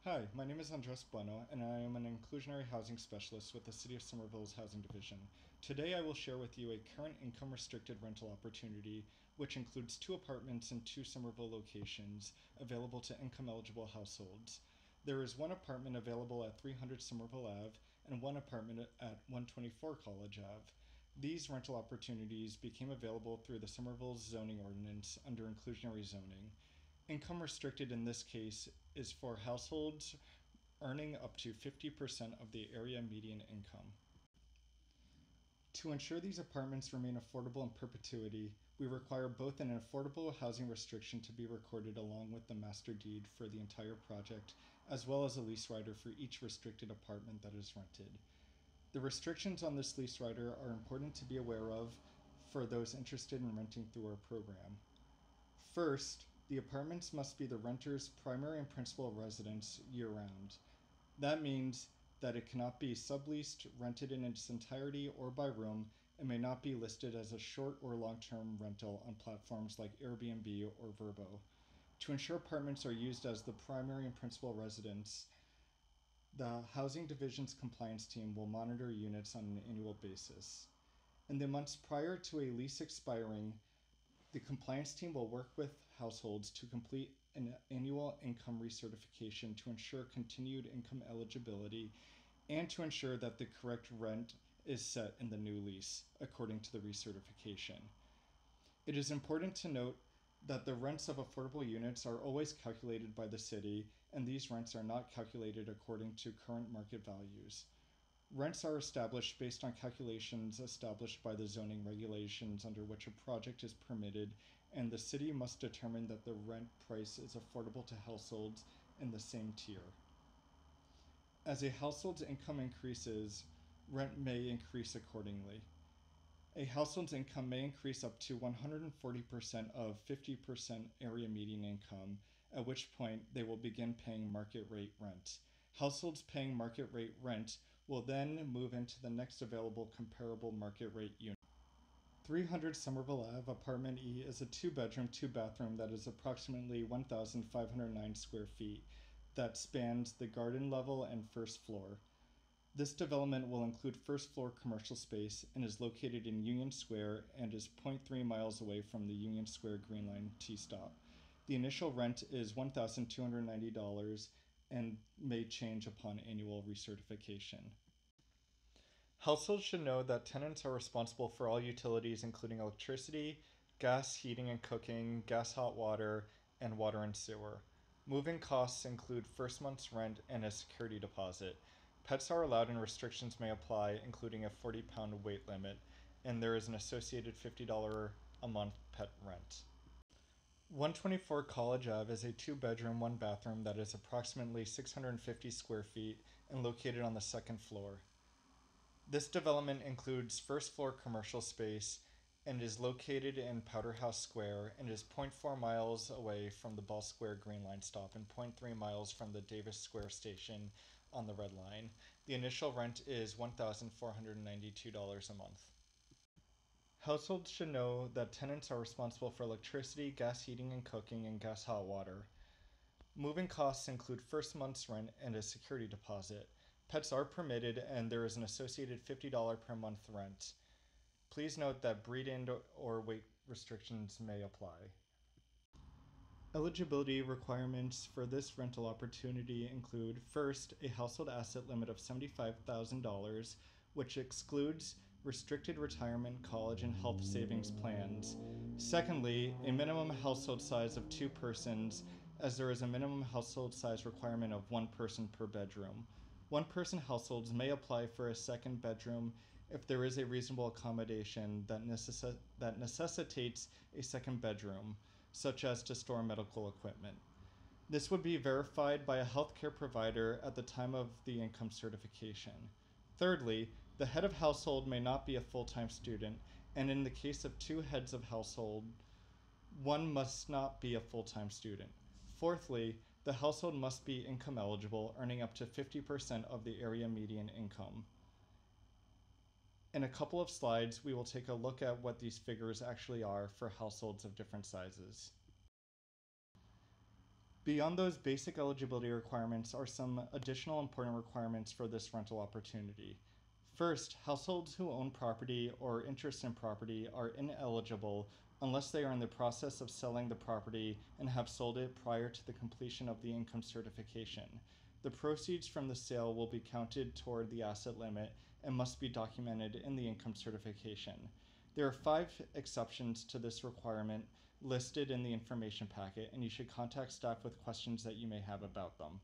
Hi, my name is Andres Bueno, and I am an inclusionary housing specialist with the City of Somerville's Housing Division. Today I will share with you a current income restricted rental opportunity, which includes 2 apartments in 2 Somerville locations available to income eligible households. There is 1 apartment available at 300 Somerville Ave and 1 apartment at 124 College Ave. These rental opportunities became available through the Somerville zoning ordinance under inclusionary zoning. Income restricted in this case is for households earning up to 50% of the area median income. To ensure these apartments remain affordable in perpetuity, we require both an affordable housing restriction to be recorded along with the master deed for the entire project, as well as a lease rider for each restricted apartment that is rented. The restrictions on this lease rider are important to be aware of for those interested in renting through our program. First, the apartments must be the renter's primary and principal residence year-round. That means that it cannot be subleased, rented in its entirety, or by room, and may not be listed as a short or long-term rental on platforms like Airbnb or Vrbo. To ensure apartments are used as the primary and principal residence, the Housing Division's compliance team will monitor units on an annual basis. In the months prior to a lease expiring, the compliance team will work with households to complete an annual income recertification to ensure continued income eligibility and to ensure that the correct rent is set in the new lease according to the recertification. It is important to note that the rents of affordable units are always calculated by the city, and these rents are not calculated according to current market values. Rents are established based on calculations established by the zoning regulations under which a project is permitted, and the city must determine that the rent price is affordable to households in the same tier. As a household's income increases, rent may increase accordingly. A household's income may increase up to 140% of 50% area median income, at which point they will begin paying market rate rent. Households paying market rate rent will then move into the next available comparable market rate unit. 300 Somerville Ave, Apartment E, is a 2-bedroom, 2-bathroom that is approximately 1,509 square feet that spans the garden level and first floor. This development will include first floor commercial space and is located in Union Square and is 0.3 miles away from the Union Square Green Line T-stop. The initial rent is $1,290 and may change upon annual recertification. Households should know that tenants are responsible for all utilities including electricity, gas, heating and cooking, gas, hot water, and water and sewer. Moving costs include first month's rent and a security deposit. Pets are allowed and restrictions may apply, including a 40-pound weight limit, and there is an associated $50 a month pet rent. 124 College Ave is a 2-bedroom, 1-bathroom that is approximately 650 square feet and located on the second floor. This development includes first floor commercial space and is located in Powderhouse Square and is 0.4 miles away from the Ball Square Green Line stop and 0.3 miles from the Davis Square station on the Red Line. The initial rent is $1,492 a month. Households should know that tenants are responsible for electricity, gas heating and cooking, and gas hot water. Moving costs include first month's rent and a security deposit. Pets are permitted and there is an associated $50 per month rent. Please note that breed-in or weight restrictions may apply. Eligibility requirements for this rental opportunity include, first, a household asset limit of $75,000, which excludes restricted retirement, college, and health savings plans. Secondly, a minimum household size of 2 persons, as there is a minimum household size requirement of 1 person per bedroom. 1-person households may apply for a second bedroom if there is a reasonable accommodation that necessitates a second bedroom, such as to store medical equipment. This would be verified by a healthcare provider at the time of the income certification. Thirdly, the head of household may not be a full-time student, and in the case of 2 heads of household, one must not be a full-time student. Fourthly, the household must be income eligible, earning up to 50% of the area median income. In a couple of slides, we will take a look at what these figures actually are for households of different sizes. Beyond those basic eligibility requirements are some additional important requirements for this rental opportunity. First, households who own property or interest in property are ineligible unless they are in the process of selling the property and have sold it prior to the completion of the income certification. The proceeds from the sale will be counted toward the asset limit and must be documented in the income certification. There are 5 exceptions to this requirement listed in the information packet, and you should contact staff with questions that you may have about them.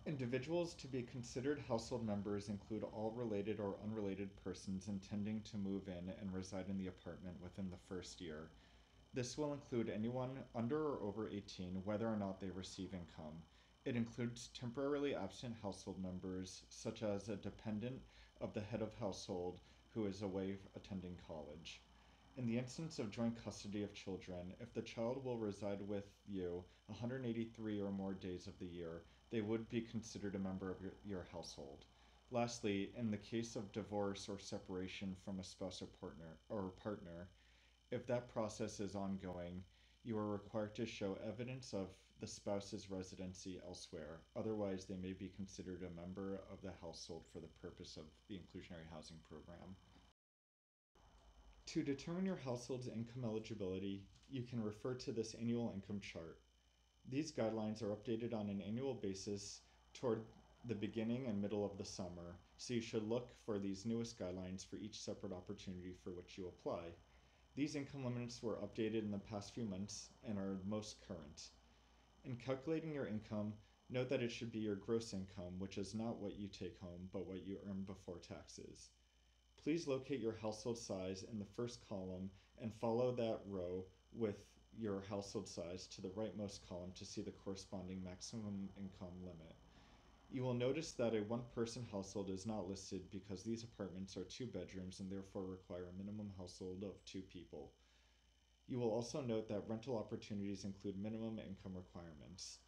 Individuals to be considered household members include all related or unrelated persons intending to move in and reside in the apartment within the first year. This will include anyone under or over 18, whether or not they receive income. It includes temporarily absent household members, such as a dependent of the head of household who is away attending college. In the instance of joint custody of children, if the child will reside with you 183 or more days of the year, they would be considered a member of your household. Lastly, in the case of divorce or separation from a spouse or partner, if that process is ongoing, you are required to show evidence of the spouse's residency elsewhere. Otherwise, they may be considered a member of the household for the purpose of the inclusionary housing program. To determine your household's income eligibility, you can refer to this annual income chart. These guidelines are updated on an annual basis toward the beginning and middle of the summer, so you should look for these newest guidelines for each separate opportunity for which you apply. These income limits were updated in the past few months and are most current. In calculating your income, note that it should be your gross income, which is not what you take home, but what you earn before taxes. Please locate your household size in the first column and follow that row with your household size to the rightmost column to see the corresponding maximum income limit. You will notice that a one-person household is not listed because these apartments are 2 bedrooms and therefore require a minimum household of 2 people. You will also note that rental opportunities include minimum income requirements.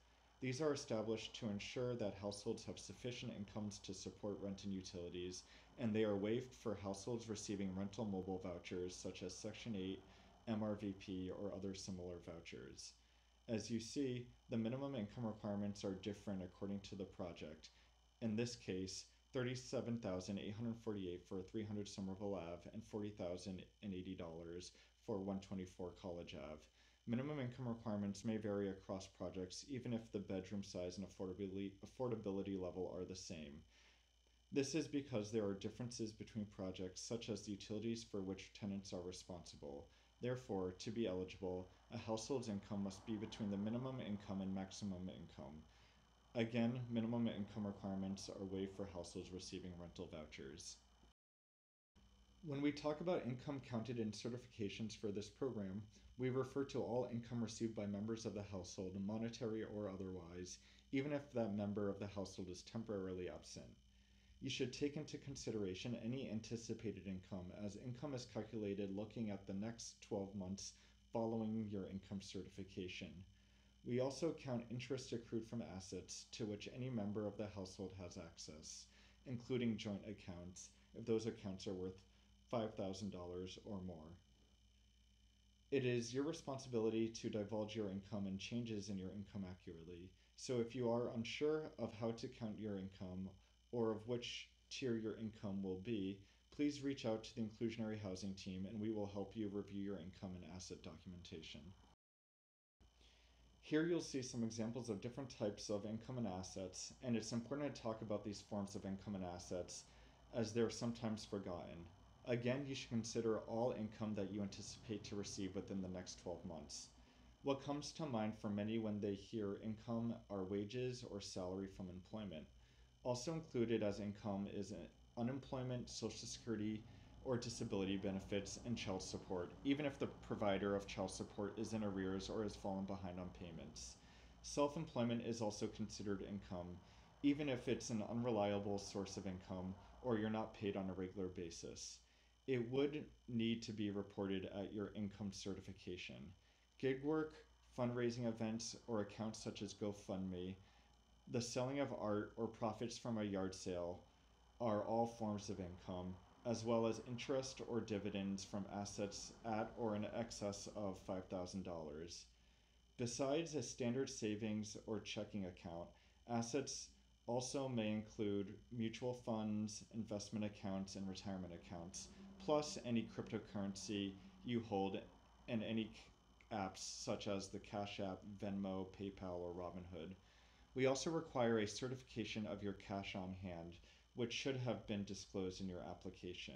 These are established to ensure that households have sufficient incomes to support rent and utilities, and they are waived for households receiving rental mobile vouchers such as Section 8, MRVP, or other similar vouchers. As you see, the minimum income requirements are different according to the project. In this case, $37,848 for 300 Somerville Ave and $40,080 for 124 College Ave. Minimum income requirements may vary across projects even if the bedroom size and affordability level are the same. This is because there are differences between projects such as the utilities for which tenants are responsible. Therefore, to be eligible, a household's income must be between the minimum income and maximum income. Again, minimum income requirements are waived for households receiving rental vouchers. When we talk about income counted in certifications for this program, we refer to all income received by members of the household, monetary or otherwise, even if that member of the household is temporarily absent. You should take into consideration any anticipated income, as income is calculated looking at the next 12 months following your income certification. We also count interest accrued from assets to which any member of the household has access, including joint accounts, if those accounts are worth $5,000 or more. It is your responsibility to divulge your income and changes in your income accurately. So if you are unsure of how to count your income or of which tier your income will be, please reach out to the inclusionary housing team and we will help you review your income and asset documentation. Here you'll see some examples of different types of income and assets, and it's important to talk about these forms of income and assets as they're sometimes forgotten. Again, you should consider all income that you anticipate to receive within the next 12 months. What comes to mind for many when they hear income are wages or salary from employment. Also included as income is unemployment, Social Security, or disability benefits, and child support, even if the provider of child support is in arrears or has fallen behind on payments. Self-employment is also considered income, even if it's an unreliable source of income or you're not paid on a regular basis. It would need to be reported at your income certification. Gig work, fundraising events, or accounts such as GoFundMe, the selling of art, or profits from a yard sale are all forms of income, as well as interest or dividends from assets at or in excess of $5,000. Besides a standard savings or checking account, assets also may include mutual funds, investment accounts, and retirement accounts, plus any cryptocurrency you hold and any apps such as the Cash App, Venmo, PayPal, or Robinhood. We also require a certification of your cash on hand, which should have been disclosed in your application.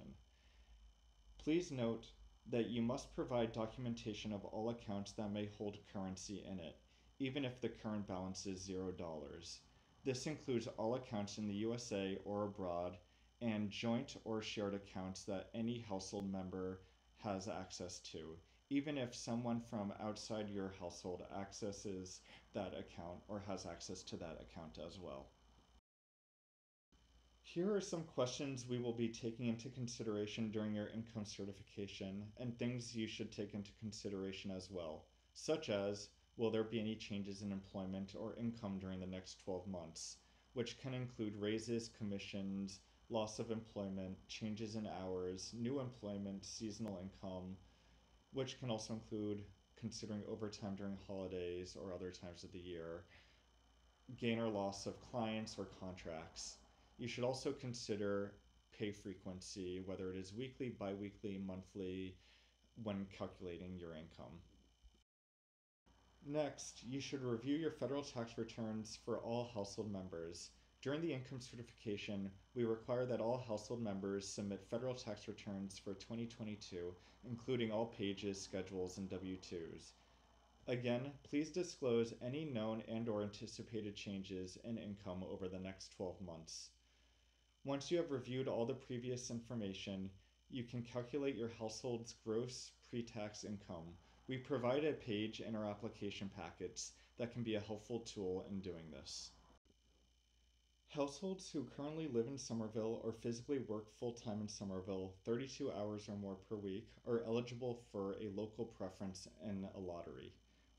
Please note that you must provide documentation of all accounts that may hold currency in it, even if the current balance is $0. This includes all accounts in the USA or abroad, and joint or shared accounts that any household member has access to, even if someone from outside your household accesses that account or has access to that account as well. Here are some questions we will be taking into consideration during your income certification and things you should take into consideration as well, such as will there be any changes in employment or income during the next 12 months, which can include raises, commissions, loss of employment, changes in hours, new employment, seasonal income, which can also include considering overtime during holidays or other times of the year, gain or loss of clients or contracts. You should also consider pay frequency, whether it is weekly, bi-weekly, monthly, when calculating your income. Next, you should review your federal tax returns for all household members. During the income certification, we require that all household members submit federal tax returns for 2022, including all pages, schedules, and W-2s. Again, please disclose any known and/or anticipated changes in income over the next 12 months. Once you have reviewed all the previous information, you can calculate your household's gross pre-tax income. We provide a page in our application packets that can be a helpful tool in doing this. Households who currently live in Somerville or physically work full-time in Somerville, 32 hours or more per week, are eligible for a local preference in a lottery.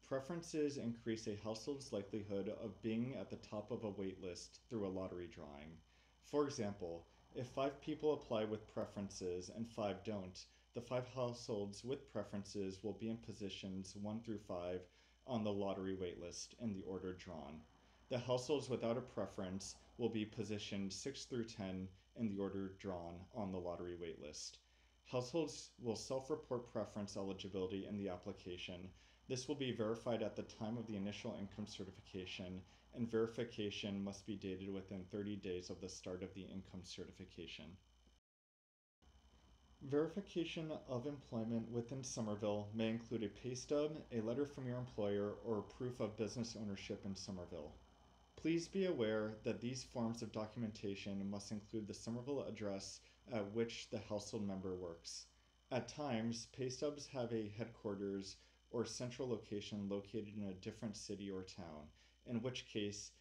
Preferences increase a household's likelihood of being at the top of a wait list through a lottery drawing. For example, if 5 people apply with preferences and 5 don't, the 5 households with preferences will be in positions 1 through 5 on the lottery waitlist in the order drawn. The households without a preference will be positioned 6 through 10 in the order drawn on the lottery waitlist. Households will self-report preference eligibility in the application. This will be verified at the time of the initial income certification, and verification must be dated within 30 days of the start of the income certification. Verification of employment within Somerville may include a pay stub, a letter from your employer, or proof of business ownership in Somerville. Please be aware that these forms of documentation must include the Somerville address at which the household member works. At times, pay stubs have a headquarters or central location located in a different city or town, in which case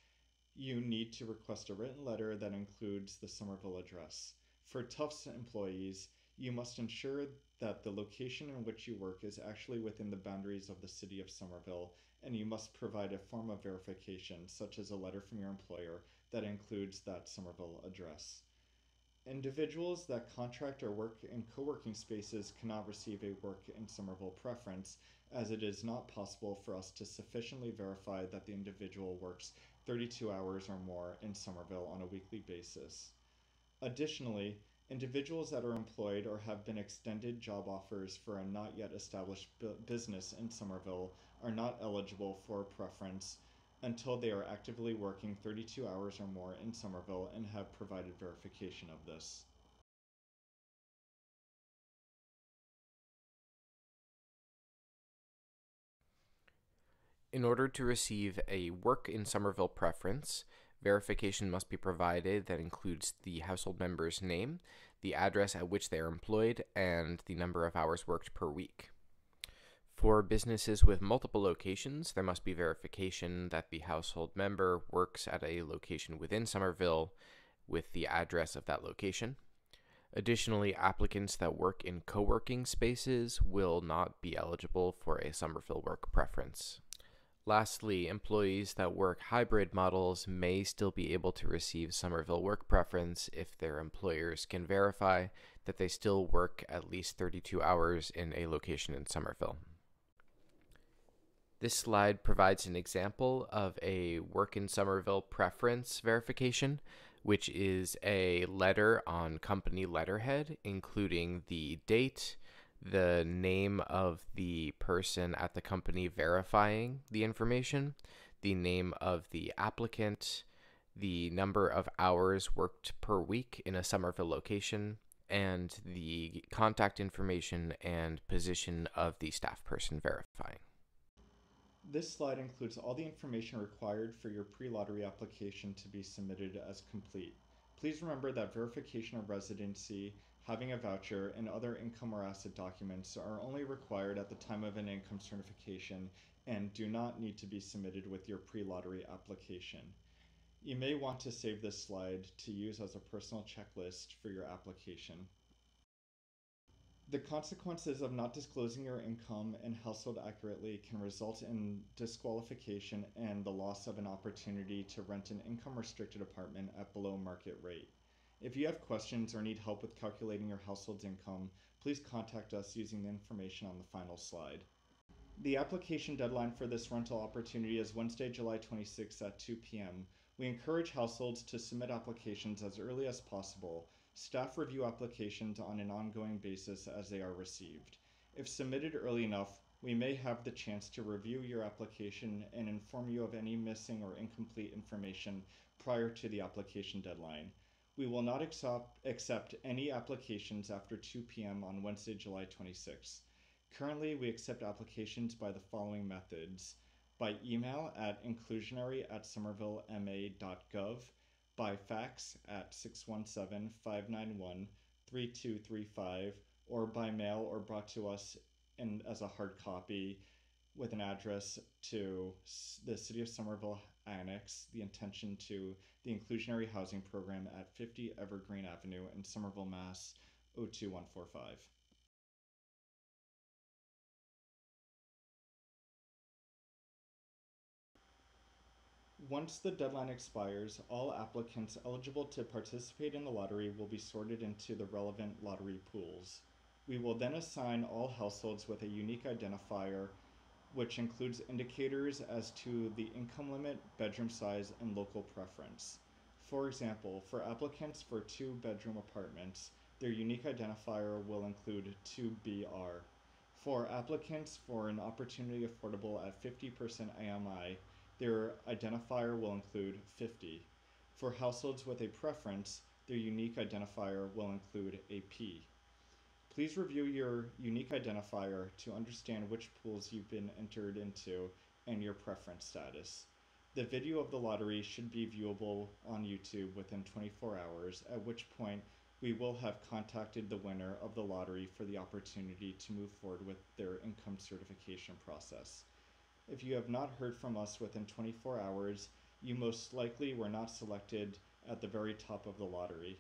you need to request a written letter that includes the Somerville address. For Tufts employees, you must ensure that the location in which you work is actually within the boundaries of the city of Somerville, and you must provide a form of verification, such as a letter from your employer, that includes that Somerville address. Individuals that contract or work in co-working spaces cannot receive a work in Somerville preference, as it is not possible for us to sufficiently verify that the individual works 32 hours or more in Somerville on a weekly basis. Additionally, individuals that are employed or have been extended job offers for a not yet established business in Somerville are not eligible for preference until they are actively working 32 hours or more in Somerville and have provided verification of this. In order to receive a work in Somerville preference, verification must be provided that includes the household member's name, the address at which they are employed, and the number of hours worked per week. For businesses with multiple locations, there must be verification that the household member works at a location within Somerville with the address of that location. Additionally, applicants that work in co-working spaces will not be eligible for a Somerville work preference. Lastly, employees that work hybrid models may still be able to receive Somerville work preference if their employers can verify that they still work at least 32 hours in a location in Somerville. This slide provides an example of a work in Somerville preference verification, which is a letter on company letterhead, including the date, the name of the person at the company verifying the information, the name of the applicant, the number of hours worked per week in a Somerville location, and the contact information and position of the staff person verifying. This slide includes all the information required for your pre-lottery application to be submitted as complete. Please remember that verification of residency, having a voucher, and other income or asset documents are only required at the time of an income certification and do not need to be submitted with your pre-lottery application. You may want to save this slide to use as a personal checklist for your application. The consequences of not disclosing your income and household accurately can result in disqualification and the loss of an opportunity to rent an income-restricted apartment at below market rate. If you have questions or need help with calculating your household's income, please contact us using the information on the final slide. The application deadline for this rental opportunity is Wednesday, July 26th at 2 p.m. We encourage households to submit applications as early as possible. Staff review applications on an ongoing basis as they are received. If submitted early enough, we may have the chance to review your application and inform you of any missing or incomplete information prior to the application deadline. We will not accept any applications after 2 p.m. on Wednesday, July 26th. Currently, we accept applications by the following methods: by email at inclusionary@somervillema.gov, by fax at 617-591-3235, or by mail or brought to us as a hard copy with an address to the City of Somerville Annex, the intention to the Inclusionary Housing Program at 50 Evergreen Avenue in Somerville, Mass. 02145. Once the deadline expires, all applicants eligible to participate in the lottery will be sorted into the relevant lottery pools. We will then assign all households with a unique identifier, which includes indicators as to the income limit, bedroom size, and local preference. For example, for applicants for 2-bedroom apartments, their unique identifier will include 2BR. For applicants for an opportunity affordable at 50% AMI, their identifier will include 50. For households with a preference, their unique identifier will include a P. Please review your unique identifier to understand which pools you've been entered into and your preference status. The video of the lottery should be viewable on YouTube within 24 hours, at which point we will have contacted the winner of the lottery for the opportunity to move forward with their income certification process. If you have not heard from us within 24 hours, you most likely were not selected at the very top of the lottery.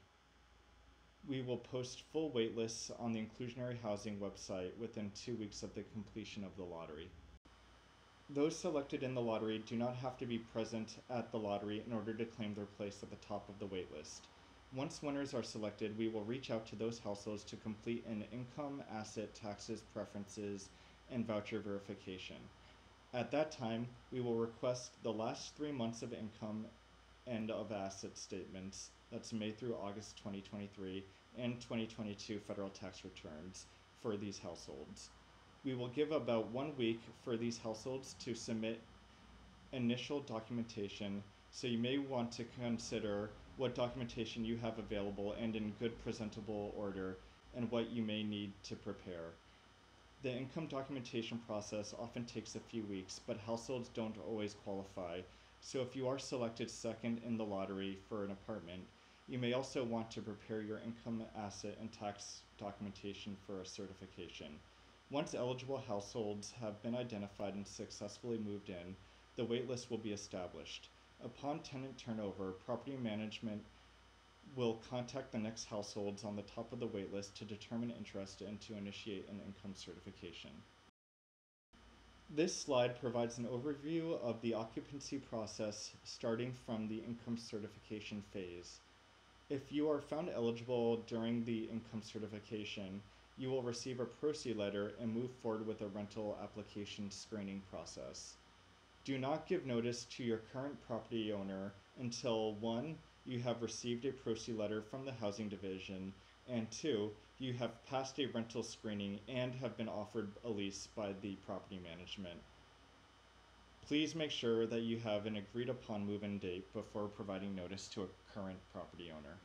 We will post full waitlists on the Inclusionary Housing website within 2 weeks of the completion of the lottery. Those selected in the lottery do not have to be present at the lottery in order to claim their place at the top of the waitlist. Once winners are selected, we will reach out to those households to complete an income, asset, taxes, preferences, and voucher verification. At that time, we will request the last 3 months of income and of asset statements, that's May through August 2023, and 2022 federal tax returns for these households. We will give about 1 week for these households to submit initial documentation, so you may want to consider what documentation you have available and in good presentable order, and what you may need to prepare. The income documentation process often takes a few weeks, but households don't always qualify. So if you are selected second in the lottery for an apartment, you may also want to prepare your income, asset, and tax documentation for a certification. Once eligible households have been identified and successfully moved in, the waitlist will be established. Upon tenant turnover, property management will contact the next households on the top of the waitlist to determine interest and to initiate an income certification. This slide provides an overview of the occupancy process starting from the income certification phase. If you are found eligible during the income certification, you will receive a proceed letter and move forward with a rental application screening process. Do not give notice to your current property owner until 1. You have received a proceed letter from the Housing Division, and 2. You have passed a rental screening and have been offered a lease by the property management. Please make sure that you have an agreed upon move-in date before providing notice to a current property owner.